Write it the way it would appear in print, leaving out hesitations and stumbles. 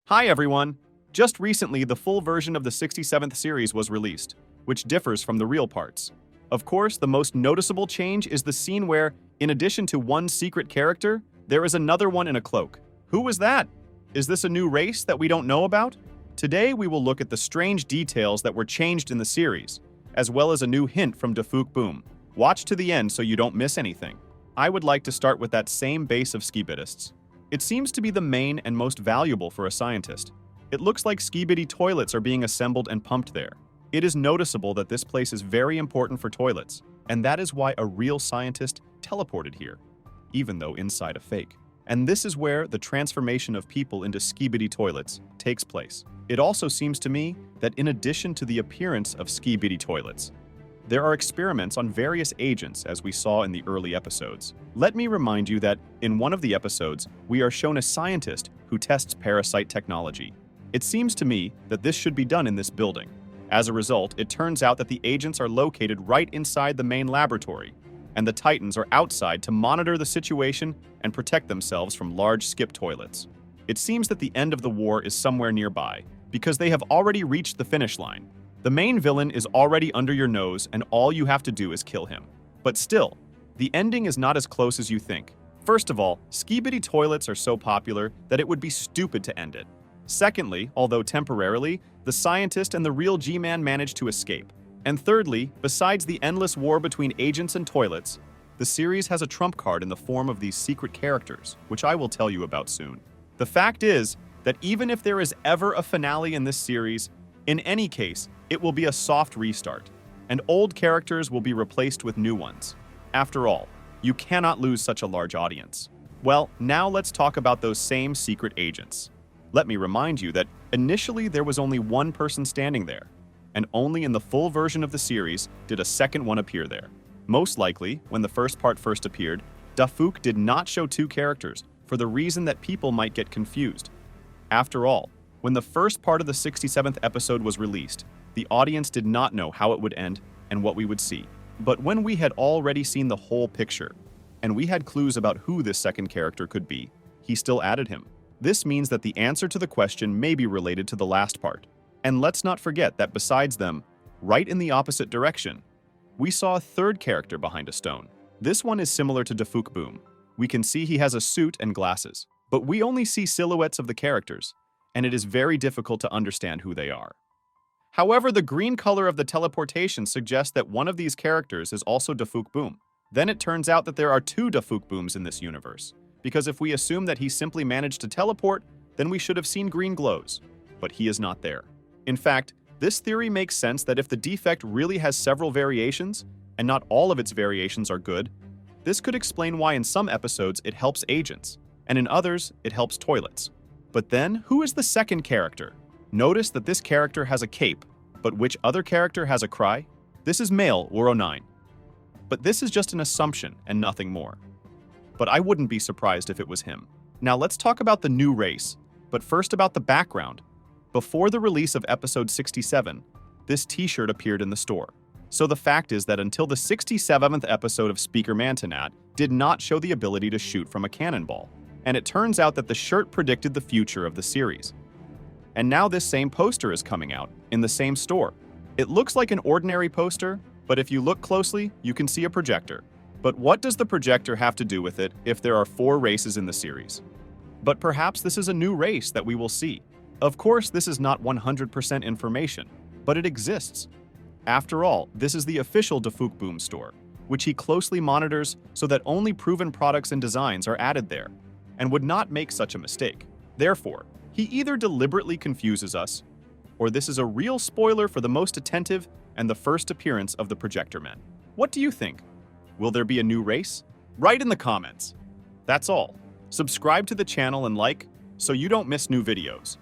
Hi everyone! Just recently, the full version of the 67th series was released, which differs from the real parts. Of course, the most noticeable change is the scene where, in addition to one secret character, there is another one in a cloak. Who was that? Is this a new race that we don't know about? Today, we will look at the strange details that were changed in the series, as well as a new hint from Dafuk Boom. Watch to the end so you don't miss anything. I would like to start with that same base of SKIBIDists. It seems to be the main and most valuable for a scientist. It looks like SKIBIDI toilets are being assembled and pumped there. It is noticeable that this place is very important for toilets, and that is why a real scientist teleported here, even though inside a fake. And this is where the transformation of people into SKIBIDI toilets takes place. It also seems to me that in addition to the appearance of SKIBIDI toilets, there are experiments on various agents as we saw in the early episodes. Let me remind you that in one of the episodes, we are shown a scientist who tests parasite technology. It seems to me that this should be done in this building. As a result, it turns out that the agents are located right inside the main laboratory, and the Titans are outside to monitor the situation and protect themselves from large skip toilets. It seems that the end of the war is somewhere nearby, because they have already reached the finish line. The main villain is already under your nose, and all you have to do is kill him. But still, the ending is not as close as you think. First of all, SKIBIDI toilets are so popular that it would be stupid to end it. Secondly, although temporarily, the scientist and the real G-Man managed to escape. And thirdly, besides the endless war between agents and toilets, the series has a trump card in the form of these secret characters, which I will tell you about soon. The fact is that even if there is ever a finale in this series, in any case, it will be a soft restart, and old characters will be replaced with new ones. After all, you cannot lose such a large audience. Well, now let's talk about those same secret agents. Let me remind you that initially there was only one person standing there, and only in the full version of the series did a second one appear there. Most likely, when the first part first appeared, Dafuk did not show two characters for the reason that people might get confused. After all, when the first part of the 67th episode was released, the audience did not know how it would end and what we would see. But when we had already seen the whole picture, and we had clues about who this second character could be, he still added him. This means that the answer to the question may be related to the last part. And let's not forget that besides them, right in the opposite direction, we saw a third character behind a stone. This one is similar to Dafuk Boom. We can see he has a suit and glasses, but we only see silhouettes of the characters, and it is very difficult to understand who they are. However, the green color of the teleportation suggests that one of these characters is also Dafuk Boom. Then it turns out that there are two Dafuk Booms in this universe, because if we assume that he simply managed to teleport, then we should have seen green glows, but he is not there. In fact, this theory makes sense that if the defect really has several variations, and not all of its variations are good, this could explain why in some episodes it helps agents, and in others it helps toilets. But then, who is the second character? Notice that this character has a cape, but which other character has a cry? This is male Woro 9. But this is just an assumption and nothing more. But I wouldn't be surprised if it was him. Now let's talk about the new race, but first about the background. Before the release of episode 67, this t-shirt appeared in the store. So the fact is that until the 67th episode of Speaker Mantanat did not show the ability to shoot from a cannonball. And it turns out that the shirt predicted the future of the series. And now this same poster is coming out, in the same store. It looks like an ordinary poster, but if you look closely, you can see a projector. But what does the projector have to do with it if there are 4 races in the series? But perhaps this is a new race that we will see. Of course, this is not 100% information, but it exists. After all, this is the official Dafuk Boom store, which he closely monitors so that only proven products and designs are added there, and would not make such a mistake. Therefore, he either deliberately confuses us, or this is a real spoiler for the most attentive and the first appearance of the Projector Men. What do you think? Will there be a new race? Write in the comments. That's all. Subscribe to the channel and like, so you don't miss new videos.